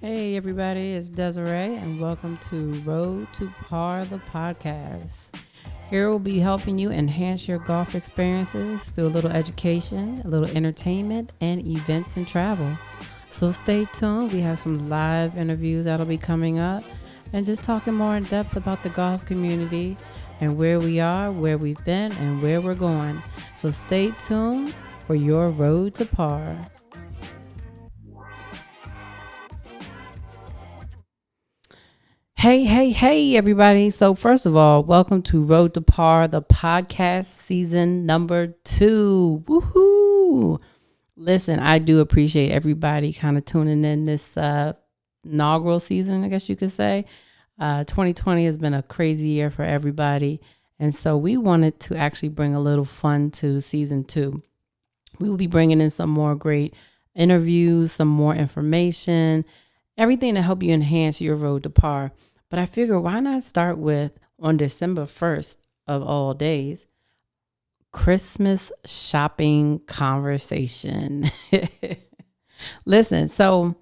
Hey everybody, it's Desiree and welcome to Road2Par the Podcast. Here we'll be helping you enhance your golf experiences through a little education, a little entertainment, and events and travel. So stay tuned. We have some live interviews that'll be coming up and just talking more in depth about the golf community and where we are, where we've been, and where we're going. So stay tuned for your Road to Par. Hey, everybody. So, first of all, welcome to Road to Par, the podcast season number 2. Woohoo! Listen, I do appreciate everybody kind of tuning in this inaugural season, I guess you could say. 2020 has been a crazy year for everybody. And so, we wanted to actually bring a little fun to season 2. We will be bringing in some more great interviews, some more information, everything to help you enhance your road to par. But I figure why not start with on December 1st of all days, Christmas shopping conversation. Listen, so,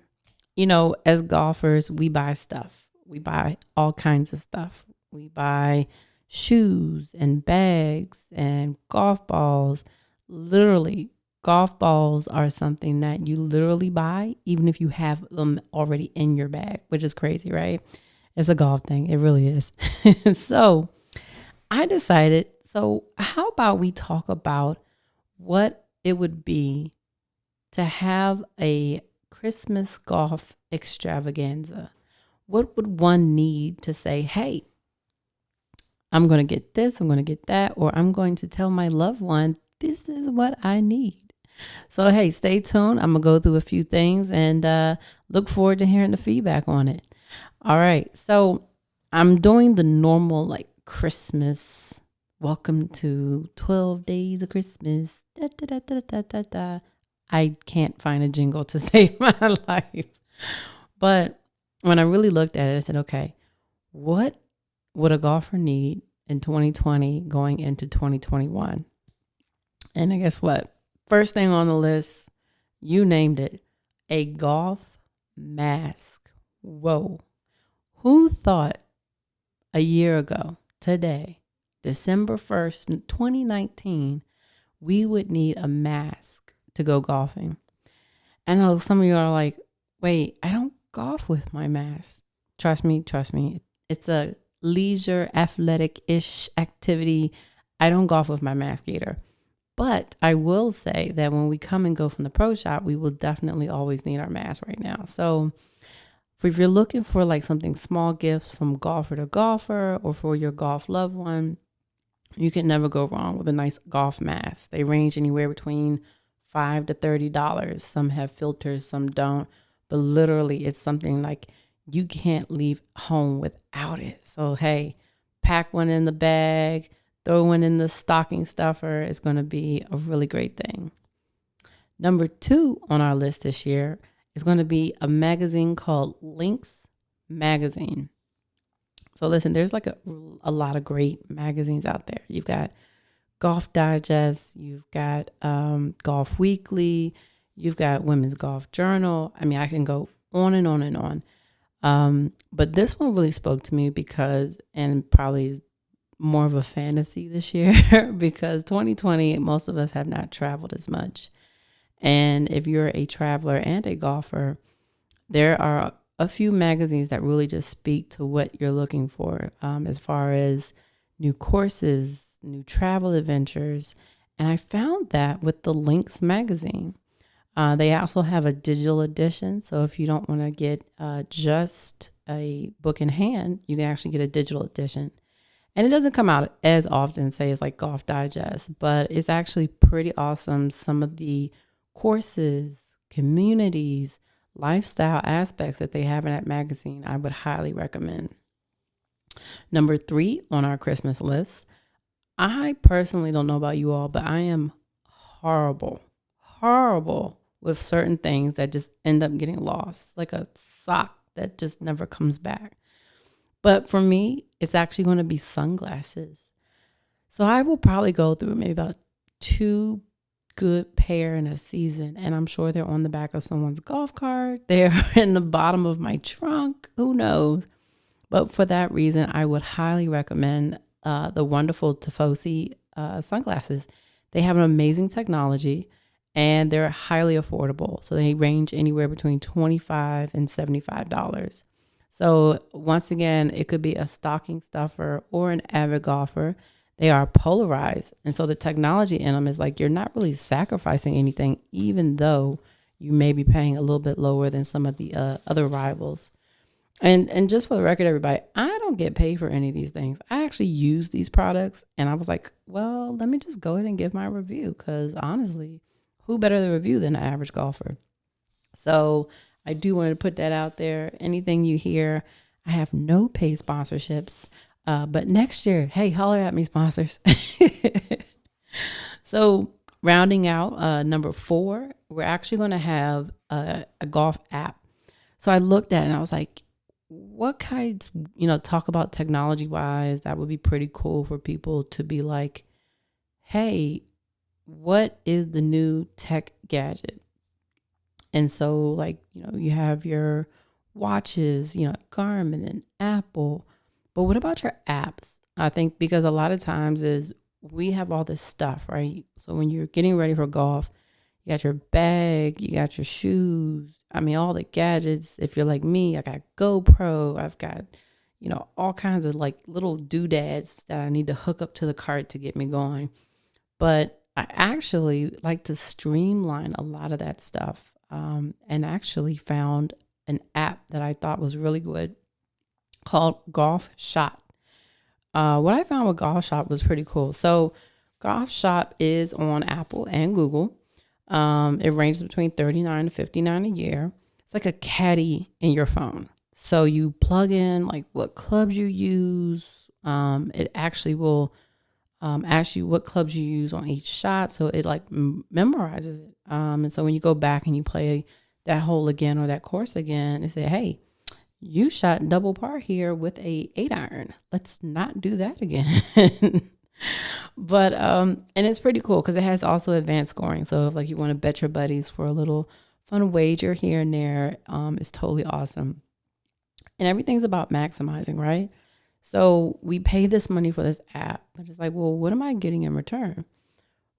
as golfers, we buy stuff. We buy all kinds of stuff. We buy shoes and bags and golf balls. Literally, golf balls are something that you literally buy, even if you have them already in your bag, which is crazy, right? It's a golf thing. It really is. So I decided, how about we talk about what it would be to have a Christmas golf extravaganza? What would one need to say, hey, I'm going to get this, I'm going to get that, or I'm going to tell my loved one, this is what I need. So, hey, stay tuned. I'm going to go through a few things and look forward to hearing the feedback on it. All right. So I'm doing the normal Christmas. Welcome to 12 days of Christmas. Da, da, da, da, da, da, da. I can't find a jingle to save my life. But when I really looked at it, I said, okay, what would a golfer need in 2020 going into 2021? And I guess what? First thing on the list, you named it, a golf mask. Whoa. Who thought a year ago, today, December 1st, 2019, we would need a mask to go golfing? I know some of you are like, wait, I don't golf with my mask. Trust me. It's a leisure, athletic-ish activity. I don't golf with my mask either. But I will say that when we come and go from the pro shop, we will definitely always need our mask right now. So if you're looking for something small gifts from golfer to golfer or for your golf loved one, you can never go wrong with a nice golf mask. They range anywhere between $5 to $30. Some have filters, some don't. But literally, it's something like you can't leave home without it. So, hey, pack one in the bag, throw one in the stocking stuffer. It's going to be a really great thing. Number 2 on our list this year is going to be a magazine called Links Magazine. So listen, there's a lot of great magazines out there. You've got Golf Digest, you've got Golf Weekly, you've got Women's Golf Journal. I mean, I can go on and on and on. But this one really spoke to me because, and probably more of a fantasy this year, because 2020, most of us have not traveled as much. And if you're a traveler and a golfer, there are a few magazines that really just speak to what you're looking for as far as new courses, new travel adventures. And I found that with the Links magazine. They also have a digital edition. So if you don't want to get just a book in hand, you can actually get a digital edition. And it doesn't come out as often, say, as Golf Digest, but it's actually pretty awesome. Some of the courses, communities, lifestyle aspects that they have in that magazine, I would highly recommend. Number 3 on our Christmas list, I personally don't know about you all, but I am horrible with certain things that just end up getting lost, like a sock that just never comes back. But for me, it's actually going to be sunglasses. So I will probably go through maybe about 2 good pair in a season. And I'm sure they're on the back of someone's golf cart. They're in the bottom of my trunk. Who knows? But for that reason, I would highly recommend the wonderful Tifosi sunglasses. They have an amazing technology and they're highly affordable. So they range anywhere between $25 and $75. So once again, it could be a stocking stuffer or an avid golfer. They are polarized. And so the technology in them is like you're not really sacrificing anything, even though you may be paying a little bit lower than some of the other rivals. And just for the record, everybody, I don't get paid for any of these things. I actually use these products and I was like, well, let me just go ahead and give my review because honestly, who better to review than an average golfer? So I do want to put that out there. Anything you hear, I have no paid sponsorships. But next year, hey, holler at me, sponsors. So rounding out number 4, we're actually going to have a golf app. So I looked at it and I was like, what kinds, talk about technology wise, that would be pretty cool for people to be like, hey, what is the new tech gadget? And so like, you have your watches, Garmin and Apple, but what about your apps? I think because a lot of times is we have all this stuff, right? So when you're getting ready for golf, you got your bag, you got your shoes. I mean, all the gadgets. If you're like me, I got GoPro. I've got, all kinds of like little doodads that I need to hook up to the cart to get me going. But I actually like to streamline a lot of that stuff and actually found an app that I thought was really good called Golf Shot. What I found with Golf Shot was pretty cool. So Golf Shot is on Apple and Google. It ranges between $39 to $59 a year. It's like a caddy in your phone. So you plug in like what clubs you use. It actually will ask you what clubs you use on each shot. So it like memorizes it. And so when you go back and you play that hole again or that course again, it say, hey, you shot double par here with a 8-iron. Let's not do that again. But and it's pretty cool because it has also advanced scoring. So if like you want to bet your buddies for a little fun wager here and there, it's totally awesome. And everything's about maximizing, right? So we pay this money for this app, but it's like, well, what am I getting in return?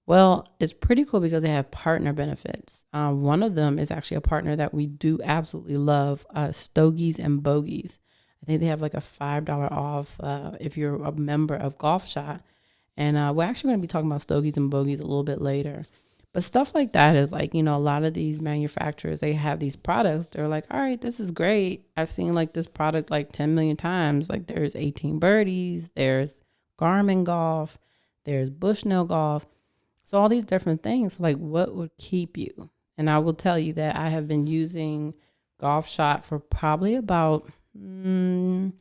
Well, it's pretty cool because they have partner benefits. One of them is actually a partner that we do absolutely love, Stogies and Bogies. I think they have like a $5 off if you're a member of Golf Shot. And we're actually going to be talking about Stogies and Bogies a little bit later. But stuff like that is like, a lot of these manufacturers, they have these products. They're like, all right, this is great. I've seen like this product like 10 million times. Like there's 18 Birdies, there's Garmin Golf, there's Bushnell Golf. So all these different things, like what would keep you? And I will tell you that I have been using Golf Shot for probably about, use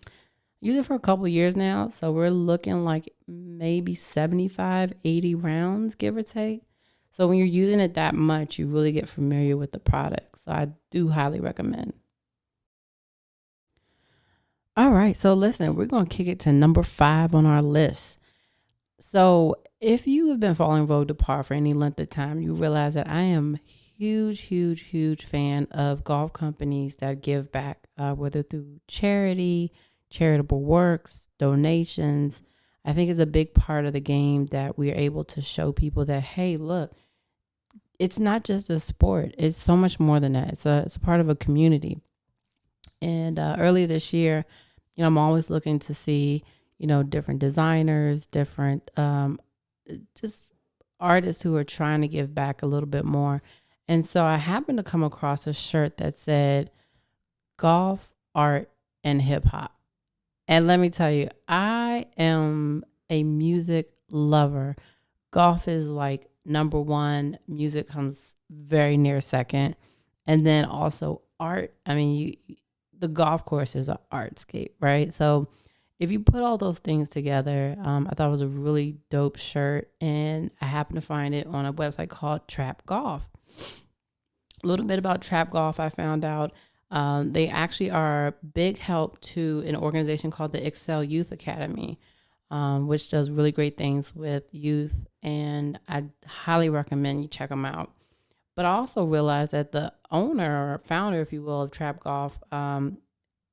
it for a couple of years now. So we're looking like maybe 75, 80 rounds, give or take. So when you're using it that much, you really get familiar with the product. So I do highly recommend. All right. So listen, we're going to kick it to number 5 on our list. So if you have been following Road2Par for any length of time, you realize that I am huge fan of golf companies that give back, whether through charity, charitable works, donations. I think it's a big part of the game that we're able to show people that, hey, look, it's not just a sport. It's so much more than that. It's a part of a community. And earlier this year, I'm always looking to see, different designers, different just artists who are trying to give back a little bit more. And so I happened to come across a shirt that said golf, art, and hip hop. And let me tell you, I am a music lover. Golf is like number 1. Music comes very near second. And then also art. I mean, the golf course is an artscape, right? So if you put all those things together, I thought it was a really dope shirt. And I happened to find it on a website called Trap Golf. A little bit about Trap Golf, I found out. They actually are big help to an organization called the Excel Youth Academy. which does really great things with youth. And I highly recommend you check them out. But I also realized that the owner or founder, if you will, of Trap Golf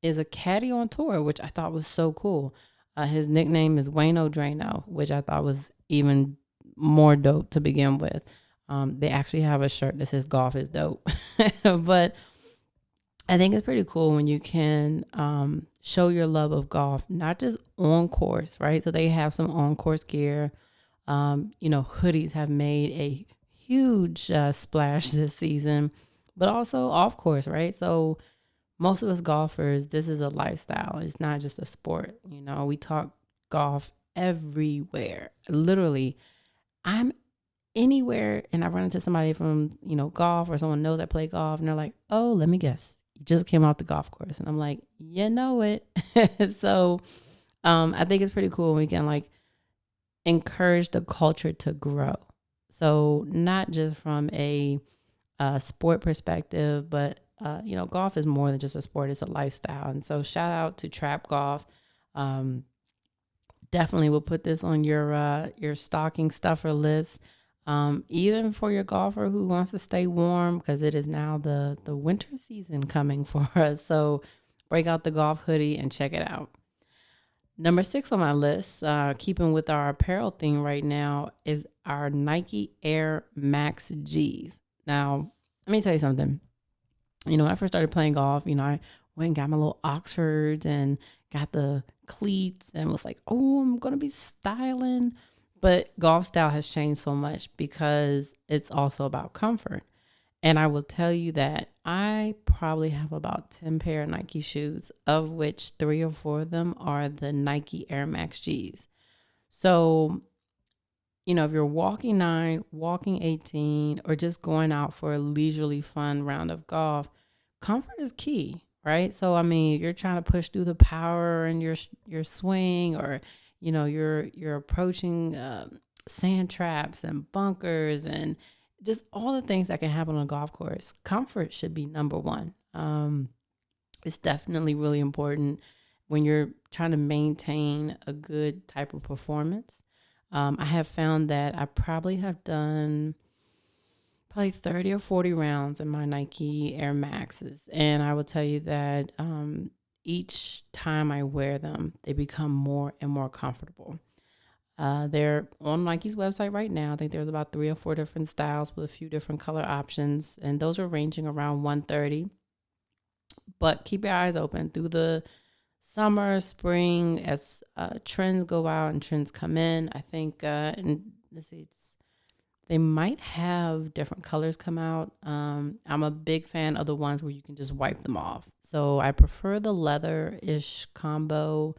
is a caddy on tour, which I thought was so cool. His nickname is Wayno Drano, which I thought was even more dope to begin with. They actually have a shirt that says golf is dope. But I think it's pretty cool when you can show your love of golf, not just on course, right? So they have some on course gear. Hoodies have made a huge splash this season, but also off course, right? So most of us golfers, this is a lifestyle. It's not just a sport. We talk golf everywhere. Literally, I'm anywhere and I run into somebody from, golf, or someone knows I play golf, and they're like, oh, let me guess, you just came off the golf course. And I'm like, you know it. So I think it's pretty cool when we can encourage the culture to grow. So not just from a sport perspective, but golf is more than just a sport. It's a lifestyle. And so shout out to Trap Golf. Definitely will put this on your stocking stuffer list. Even for your golfer who wants to stay warm, because it is now the winter season coming for us. So break out the golf hoodie and check it out. Number 6 on my list, keeping with our apparel theme right now, is our Nike Air Max G's. Now, let me tell you something. When I first started playing golf, I went and got my little Oxfords and got the cleats and was like, oh, I'm going to be styling. But golf style has changed so much because it's also about comfort. And I will tell you that I probably have about 10 pair of Nike shoes, of which 3 or 4 of them are the Nike Air Max G's. So, if you're walking 9, walking 18, or just going out for a leisurely fun round of golf, comfort is key, right? So, you're trying to push through the power in your swing, or, you're approaching sand traps and bunkers and just all the things that can happen on a golf course. Comfort should be number one. It's definitely really important when you're trying to maintain a good type of performance. I have found that I probably have done 30 or 40 rounds in my Nike Air Maxes. And I will tell you that each time I wear them, they become more and more comfortable. They're on Nike's website right now. I think there's about 3 or 4 different styles with a few different color options, and those are ranging around $130. But keep your eyes open through the summer, spring, as trends go out and trends come in. I think, and let's see, they might have different colors come out. I'm a big fan of the ones where you can just wipe them off. So I prefer the leather-ish combo,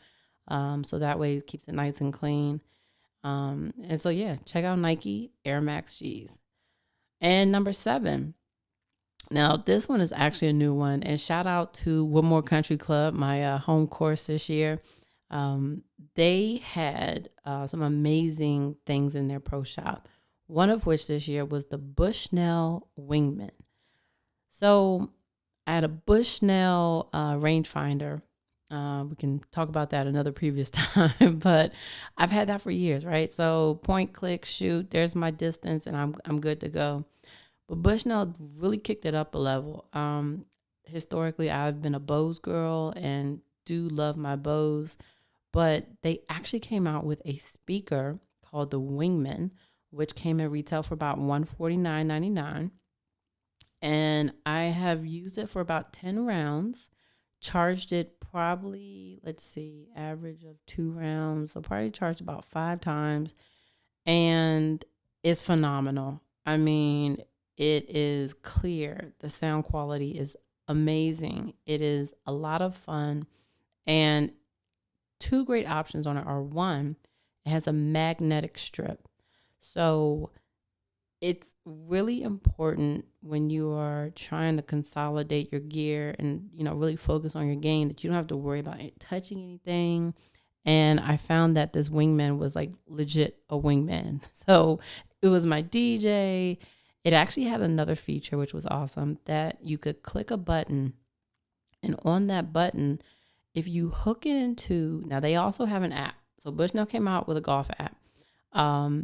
so that way it keeps it nice and clean. And so, check out Nike Air Max G's. And number 7. Now, this one is actually a new one. And shout out to Woodmore Country Club, my home course this year. They had some amazing things in their pro shop. One of which this year was the Bushnell Wingman. So I had a Bushnell rangefinder. We can talk about that another previous time, but I've had that for years, right? So point, click, shoot, there's my distance, and I'm good to go. But Bushnell really kicked it up a level. Historically, I've been a Bose girl and do love my Bose, but they actually came out with a speaker called the Wingman, which came at retail for about $149.99. And I have used it for about 10 rounds, charged it probably, average of 2 rounds. So probably charged about 5 times. And it's phenomenal. It is clear. The sound quality is amazing. It is a lot of fun. And 2 great options on it are, 1, it has a magnetic strip. So it's really important when you are trying to consolidate your gear and, really focus on your game, that you don't have to worry about touching anything. And I found that this Wingman was legit a Wingman. So it was my DJ. It actually had another feature, which was awesome, that you could click a button, and on that button, if you hook it into, now they also have an app. So Bushnell came out with a golf app,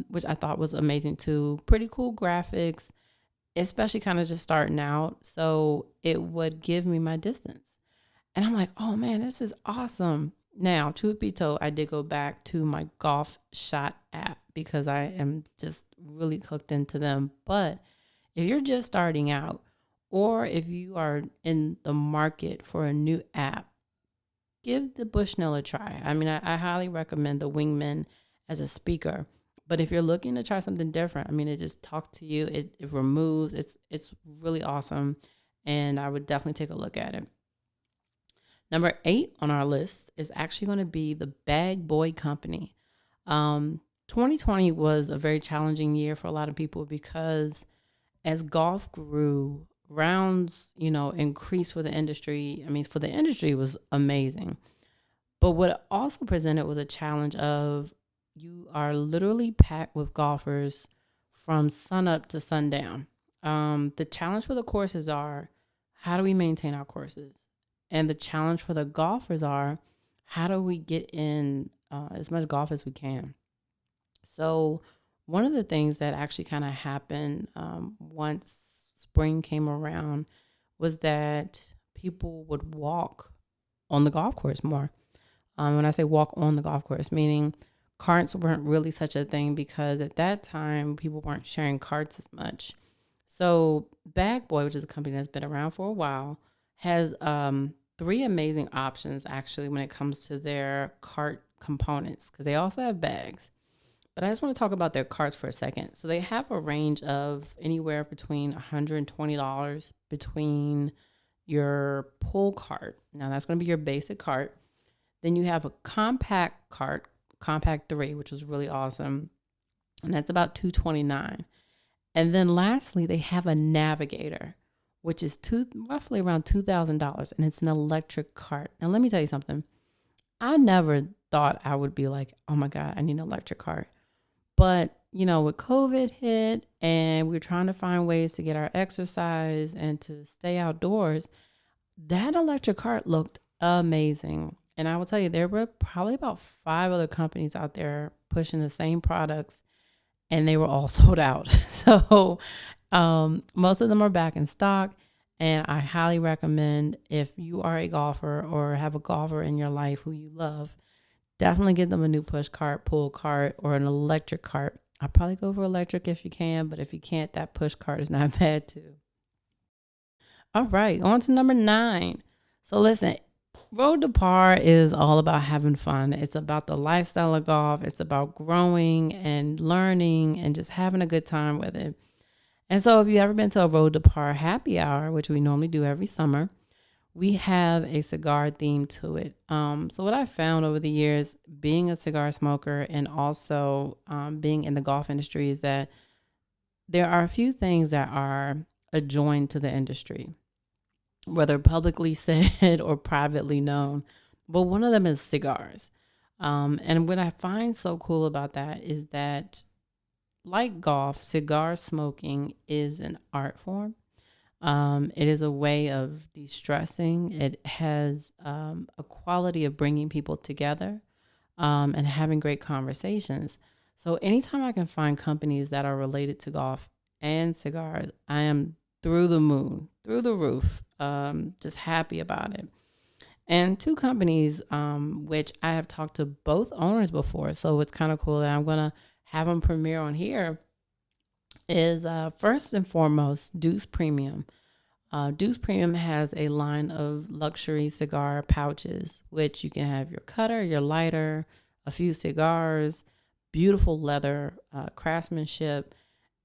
which I thought was amazing too. Pretty cool graphics, especially kind of just starting out. So it would give me my distance. And I'm like, oh man, this is awesome. Now, truth be told, I did go back to my golf shot app because I am just really hooked into them. But if you're just starting out, or if you are in the market for a new app, give the Bushnell a try. I mean, I highly recommend the Wingman as a speaker. But if you're looking to try something different, I mean, it just talks to you. It removes. It's really awesome, and I would definitely take a look at it. Number 8 on our list is actually going to be the Bagboy Company. 2020 was a very challenging year for a lot of people because as golf grew, rounds, increased for the industry. I mean, for the industry, it was amazing. But what it also presented was a challenge of you are literally packed with golfers from sunup to sundown. The challenge for the courses are, how do we maintain our courses? And the challenge for the golfers are, how do we get in as much golf as we can? So one of the things that actually kind of happened once spring came around was that people would walk on the golf course more. When I say walk on the golf course, meaning carts weren't really such a thing because at that time people weren't sharing carts as much. So Bagboy, which is a company that's been around for a while, has 3 amazing options actually when it comes to their cart components, because they also have bags. But I just want to talk about their carts for a second. So they have a range of anywhere between $120 between your pull cart. Now that's going to be your basic cart. Then you have a compact cart, compact 3, which was really awesome. And that's about $229. And then lastly, they have a navigator, which is roughly around $2,000. And it's an electric cart. Now, let me tell you something. I never thought I would be like, oh my God, I need an electric cart. But, with COVID hit and we were trying to find ways to get our exercise and to stay outdoors, that electric cart looked amazing. And I will tell you, there were probably about 5 other companies out there pushing the same products, and they were all sold out. So most of them are back in stock. And I highly recommend, if you are a golfer or have a golfer in your life who you love, definitely get them a new push cart, pull cart, or an electric cart. I'd probably go for electric if you can, but if you can't, that push cart is not bad too. All right, on to number 9. So listen, Road to Par is all about having fun. It's about the lifestyle of golf. It's about growing and learning and just having a good time with it. And so if you've ever been to a Road to Par happy hour, which we normally do every summer, we have a cigar theme to it. So what I found over the years, being a cigar smoker and also being in the golf industry, is that there are a few things that are adjoined to the industry, whether publicly said or privately known. But one of them is cigars. And what I find so cool about that is that, like golf, cigar smoking is an art form. It is a way of de-stressing. It has a quality of bringing people together and having great conversations. So anytime I can find companies that are related to golf and cigars, I am through the moon, through the roof, just happy about it. And 2 companies, which I have talked to both owners before, so it's kind of cool that I'm going to have them premiere on here, is first and foremost Deuce Premium. Deuce Premium has a line of luxury cigar pouches, which you can have your cutter, your lighter, a few cigars, beautiful leather craftsmanship,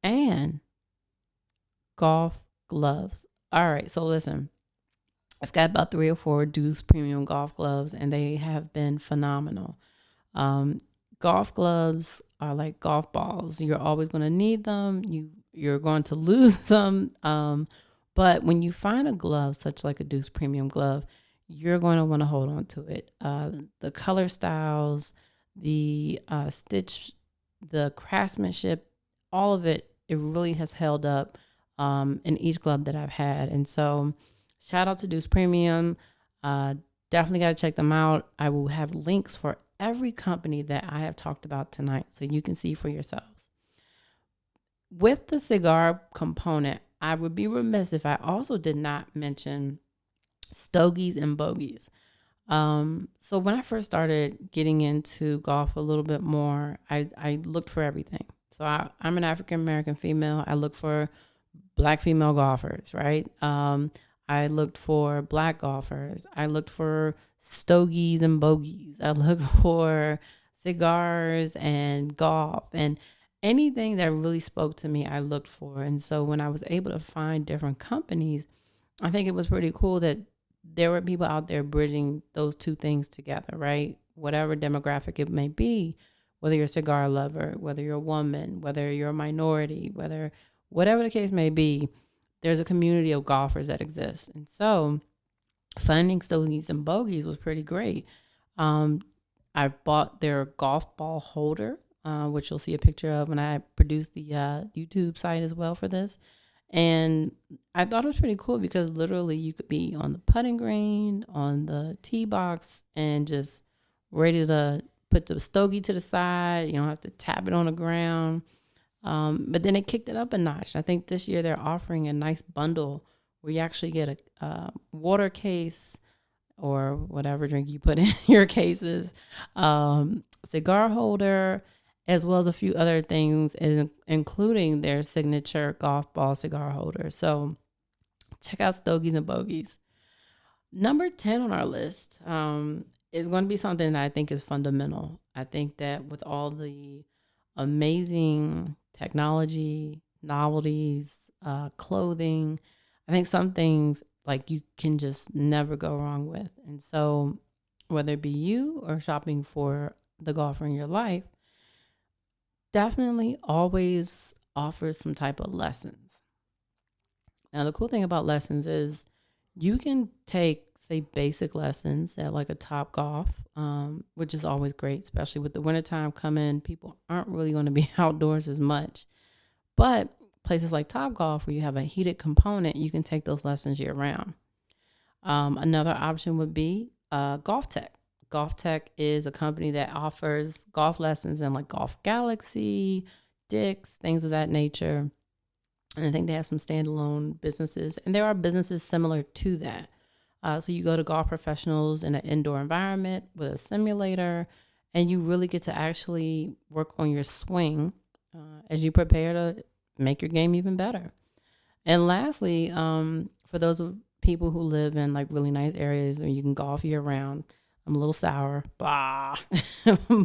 and golf gloves. All right, so listen, I've got about 3 or 4 Deuce Premium golf gloves, and they have been phenomenal. Golf gloves are like golf balls. You're always going to need them. You're going to lose them. But when you find a glove, such like a Deuce Premium glove, you're going to want to hold on to it. The color styles, the stitch, the craftsmanship, all of it, it really has held up in each glove that I've had. And so shout out to Deuce Premium. Definitely got to check them out. I will have links for every company that I have talked about tonight, so you can see for yourselves. With the cigar component, I would be remiss if I also did not mention stogies and bogeys. So when I first started getting into golf a little bit more, I looked for everything. So I'm an African American female. I look for Black female golfers, right? I looked for Black golfers. I looked for stogies and bogeys. I looked for cigars and golf and anything that really spoke to me, I looked for. And so when I was able to find different companies, I think it was pretty cool that there were people out there bridging those two things together, right? Whatever demographic it may be, whether you're a cigar lover, whether you're a woman, whether you're a minority, whatever the case may be, there's a community of golfers that exists. And so finding stogies and bogeys was pretty great. I bought their golf ball holder, which you'll see a picture of when I produce the YouTube site as well for this. And I thought it was pretty cool because literally you could be on the putting green, on the tee box, and just ready to put the stogie to the side. You don't have to tap it on the ground. But then they kicked it up a notch. I think this year they're offering a nice bundle where you actually get a water case or whatever drink you put in your cases, cigar holder, as well as a few other things, including their signature golf ball cigar holder. So check out Stogies and Bogeys. Number 10 on our list is going to be something that I think is fundamental. I think that with all the amazing technology, novelties, clothing, I think some things like you can just never go wrong with. And so whether it be you or shopping for the golfer in your life, definitely always offers some type of lessons. Now, the cool thing about lessons is you can take, say, basic lessons at like a Top Golf, which is always great, especially with the wintertime coming. People aren't really going to be outdoors as much. But places like Top Golf, where you have a heated component, you can take those lessons year round. Another option would be Golf Tech. Golf Tech is a company that offers golf lessons in like Golf Galaxy, Dick's, things of that nature. And I think they have some standalone businesses. And there are businesses similar to that. So you go to golf professionals in an indoor environment with a simulator, and you really get to actually work on your swing as you prepare to make your game even better. And lastly, for those of people who live in like really nice areas where you can golf year round, I'm a little sour, blah.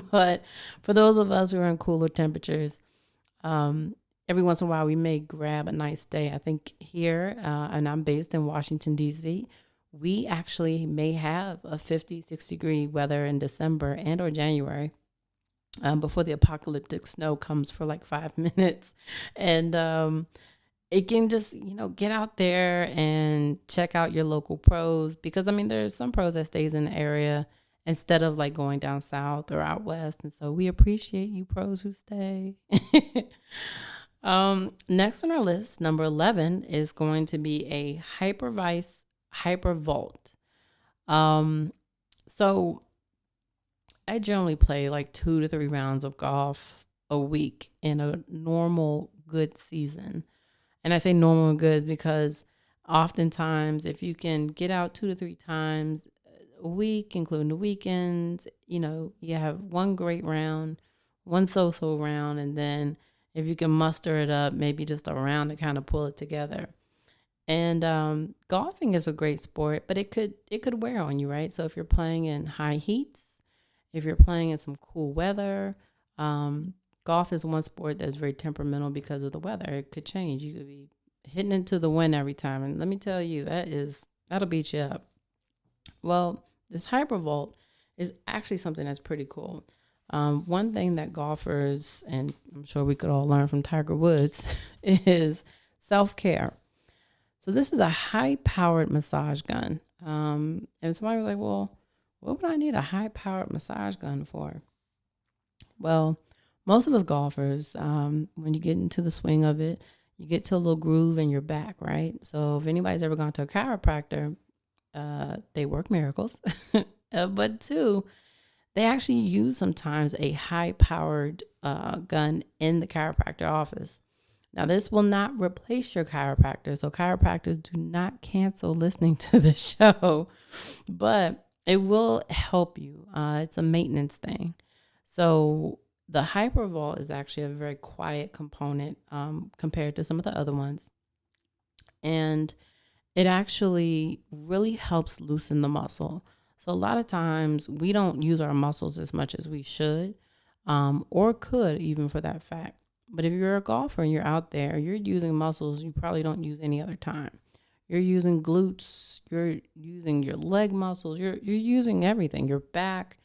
But for those of us who are in cooler temperatures, every once in a while we may grab a nice day. I think here, and I'm based in Washington, D.C., we actually may have a 56 degree weather in December and or January before the apocalyptic snow comes for like 5 minutes. And it can just, get out there and check out your local pros, because I mean, there's some pros that stays in the area instead of like going down south or out west. And so we appreciate you pros who stay. Next on our list, number 11 is going to be a Hypervolt. So I generally play like 2 to 3 rounds of golf a week in a normal good season. And I say normal and good because oftentimes if you can get out 2 to 3 times a week, including the weekends, you have one great round, one so-so round, and then if you can muster it up, maybe just a round to kind of pull it together. And golfing is a great sport, but it could wear on you, right? So if you're playing in high heats, if you're playing in some cool weather, golf is one sport that's very temperamental because of the weather. It could change. You could be hitting into the wind every time. And let me tell you, that'll beat you up. Well, this Hypervolt is actually something that's pretty cool. One thing that golfers, and I'm sure we could all learn from Tiger Woods, is self-care. So this is a high-powered massage gun. And somebody was like, well, what would I need a high-powered massage gun for? Well, most of us golfers, when you get into the swing of it, you get to a little groove in your back, right? So if anybody's ever gone to a chiropractor, they work miracles. But 2, They actually use sometimes a high-powered gun in the chiropractor office. Now, this will not replace your chiropractor, so chiropractors do not cancel listening to the show, but it will help you. It's a maintenance thing. So the Hypervolt is actually a very quiet component compared to some of the other ones. And it actually really helps loosen the muscle. So a lot of times we don't use our muscles as much as we should, or could even for that fact. But if you're a golfer and you're out there, you're using muscles you probably don't use any other time. You're using glutes, you're using your leg muscles, you're using everything, your back.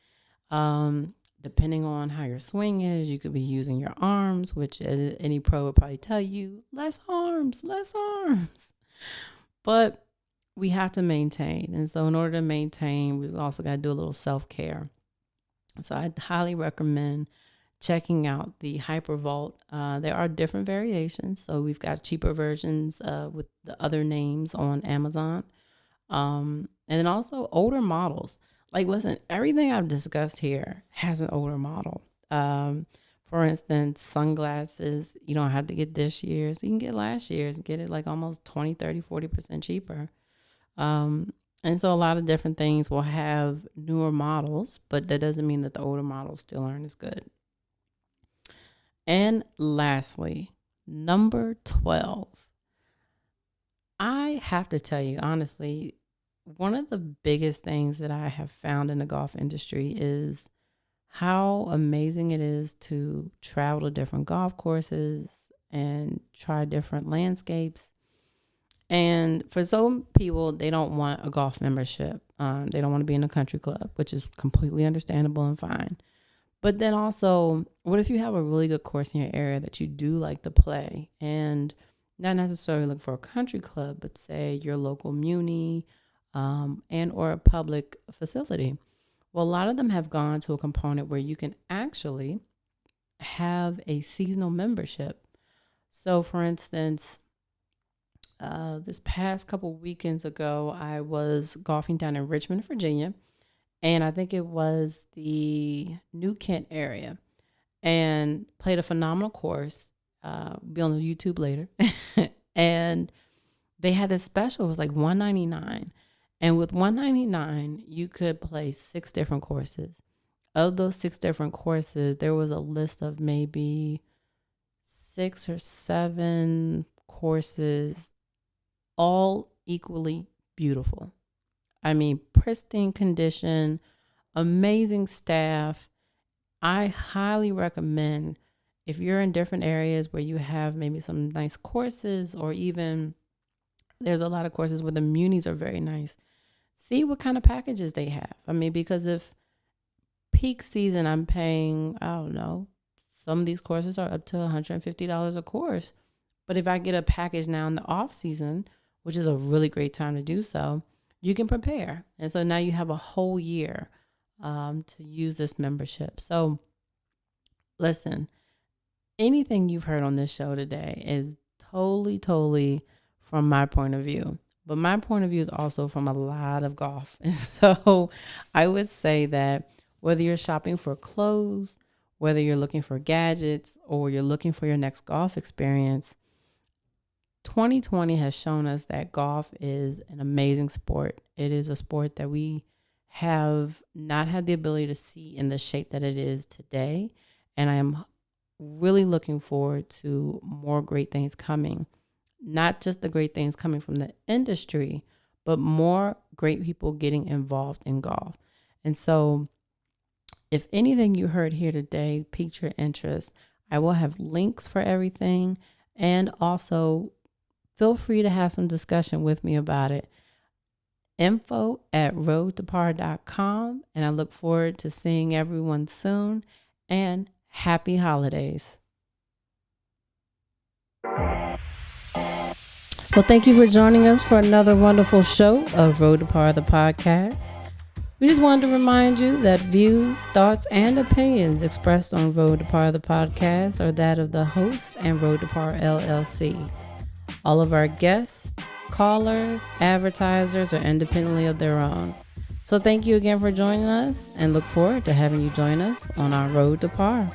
Depending on how your swing is, you could be using your arms, which any pro would probably tell you, less arms, less arms. But we have to maintain. And so in order to maintain, we've also got to do a little self-care. So I highly recommend checking out the Hypervolt. There are different variations. So we've got cheaper versions with the other names on Amazon. And then also older models. Like, listen, everything I've discussed here has an older model. For instance, sunglasses, you don't have to get this year's. You can get last year's, get it like almost 20, 30, 40% cheaper. And so a lot of different things will have newer models, but that doesn't mean that the older models still aren't as good. And lastly, number 12. I have to tell you, honestly, one of the biggest things that I have found in the golf industry is how amazing it is to travel to different golf courses and try different landscapes. And for some people, they don't want a golf membership. They don't want to be in a country club, which is completely understandable and fine. But then also, what if you have a really good course in your area that you do like to play, and not necessarily look for a country club, but say your local muni and or a public facility? Well, a lot of them have gone to a component where you can actually have a seasonal membership. So for instance, this past couple weekends ago, I was golfing down in Richmond, Virginia, and I think it was the New Kent area, and played a phenomenal course. Be on the YouTube later. And they had this special. It was like $199. And with $199, you could play 6 different courses. Of those 6 different courses, there was a list of maybe 6 or 7 courses, all equally beautiful. I mean, pristine condition, amazing staff. I highly recommend, if you're in different areas where you have maybe some nice courses, or even there's a lot of courses where the munis are very nice, see what kind of packages they have. I mean, because if peak season, I'm paying, I don't know, some of these courses are up to $150 a course. But if I get a package now in the off season, which is a really great time to do so, you can prepare. And so now you have a whole year to use this membership. So listen, anything you've heard on this show today is totally from my point of view. But my point of view is also from a lot of golf. And so I would say that whether you're shopping for clothes, whether you're looking for gadgets, or you're looking for your next golf experience, 2020 has shown us that golf is an amazing sport. It is a sport that we have not had the ability to see in the shape that it is today. And I am really looking forward to more great things coming. Not just the great things coming from the industry, but more great people getting involved in golf. And so if anything you heard here today piqued your interest, I will have links for everything. And also feel free to have some discussion with me about it. info@road2par.com. And I look forward to seeing everyone soon. And happy holidays. Well, thank you for joining us for another wonderful show of Road2Par the podcast. We just wanted to remind you that views, thoughts, and opinions expressed on Road2Par the podcast are that of the hosts and Road2Par LLC. All of our guests, callers, advertisers are independently of their own. So thank you again for joining us and look forward to having you join us on our Road to Par.